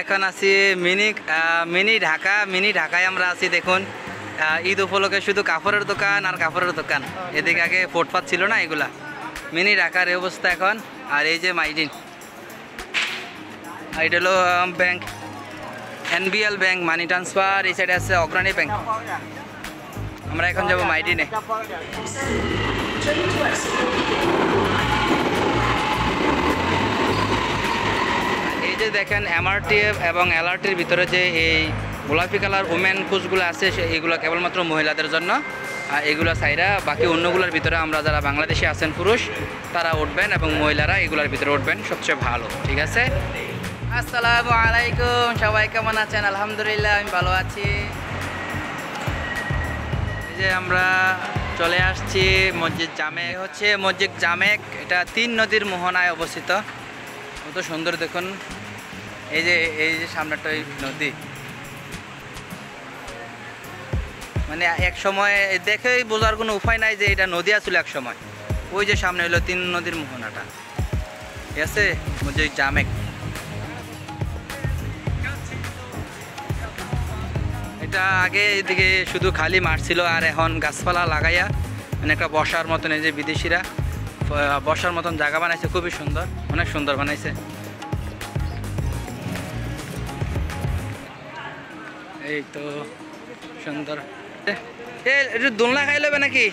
এখন আছি মিনি ঢাকায় আমরা আছি। দেখুন ঈদ উপলক্ষে শুধু কাপড়ের দোকান আর কাপড়ের দোকান, এদিকে আগে ফুটপাত ছিল না, এগুলা মিনি ঢাকার এই অবস্থা এখন। আর এই যে মাইডিন, এটা হলো bank, NBL bank money transfer. এই সাইডে আছে অগ্রণী ব্যাংক। আমরা এখন যাবো মাইডিনে। এই যে দেখেন MRTF এবং LRTর ভিতরে যে এই গোলাপি কালার ওমেন কোচগুলো আছে, এইগুলো কেবলমাত্র মহিলাদের জন্য। আর এগুলো সাইরা বাকি অন্যগুলোর ভিতরে আমরা যারা বাংলাদেশে আছেন পুরুষ তারা উঠবেন এবং মহিলারা এগুলোর ভিতরে উঠবেন, সবচেয়ে ভালো। ঠিক আছে, আসসালামু আলাইকুম, সবাই কেমন আছেন? আলহামদুলিল্লাহ আমি ভালো আছি। এই যে আমরা চলে আসছি মসজিদ জামেক, হচ্ছে মসজিদ জামেক। এটা 3 নদীর মোহনায় অবস্থিত। কত সুন্দর দেখুন, এই যে সামনেটা নদী, মানে এক সময় দেখেই বোঝার কোনো উপায় নাই যে এটা নদী আসলে এক সময়। ওই যে সামনে হলো 3 নদীর মোহনাটা, ঠিক আছে, মসজিদ জামেক। এটা আগে এদিকে শুধু খালি মাঠ ছিল, আর এখন গাছপালা লাগাইয়া মানে একটা বসার মতন, এই যে বিদেশিরা বসার মতন জায়গা বানাইছে, খুবই সুন্দর, অনেক সুন্দর বানাইছে। এই তো সুন্দর। একটু দোলনা খাই লবে নাকি?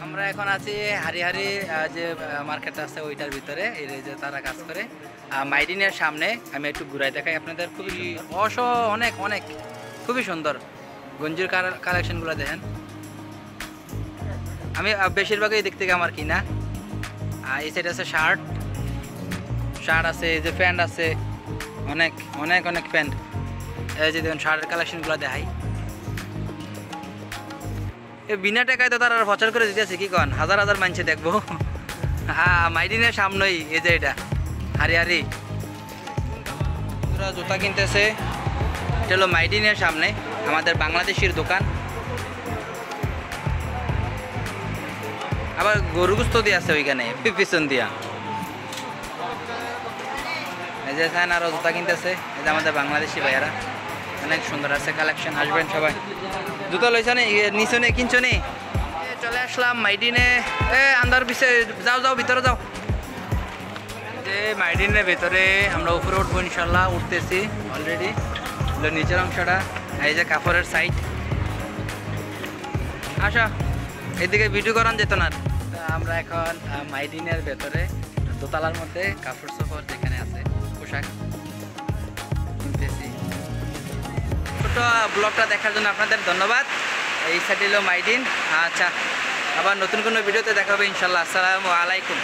আমরা এখন আছি হারিহারি যে মার্কেট আছে ওইটার ভিতরে, এই যে তারা কাজ করে মাইডিনের সামনে। আমি একটু ঘুরাই দেখাই আপনাদের, খুবই অনেক অনেক খুবই সুন্দর গঞ্জির কালেকশনগুলো দেখেন। আমি বেশিরভাগই এই দিক থেকে আমার কিনা। এই সাইড আছে শার্ট আছে, এই যে প্যান্ট আছে, অনেক অনেক অনেক প্যান্ট। এই যে দেখুন শার্টের কালেকশনগুলো দেখাই। এই বিনা টাকায় তো তারা প্রচার করে দিতেছে, কি কন, হাজার হাজার মানুষে দেখবো। হ্যাঁ, মাইডিনের সামনেই এই যে এটা হারিহারি জুতা কিনতেছে। এটা হলো মাইডিনের সামনে আমাদের বাংলাদেশের দোকান। আবার গরু গোস্ত দিয়ে আছে ওইখানে পিছন দিয়া। এই যে এখানে আরো জুতা কিনতেছে, এই যে আমাদের বাংলাদেশি ভাইয়ারা, অনেক সুন্দর আছে কালেকশন। আসবেন সবাই। জুতো লইছ নি, নিছো নি, কিনছো নি? চলে আসলাম মাইডিনে। আন্দার পিছিয়ে যাও ভিতরে যাও। যে মাইডিনের ভেতরে আমরা উপরে উঠবো ইনশাল্লাহ, উঠতেছি অলরেডি। নিচের অংশটা এই যে কাপড়ের সাইড। আসা, এদিকে ভিডিও করান যেত না। আমরা এখন মাইডিনের ভেতরে দোতলার মধ্যে কাপড় চোপড় যেখানে আছে পোশাক কিনতেছি। ছোট ব্লগটা দেখার জন্য আপনাদের ধন্যবাদ। এই সাইড হলো মাইডিন। আচ্ছা, আবার নতুন কোনো ভিডিওতে দেখা হবে ইনশাল্লাহ। আসসালামু আলাইকুম।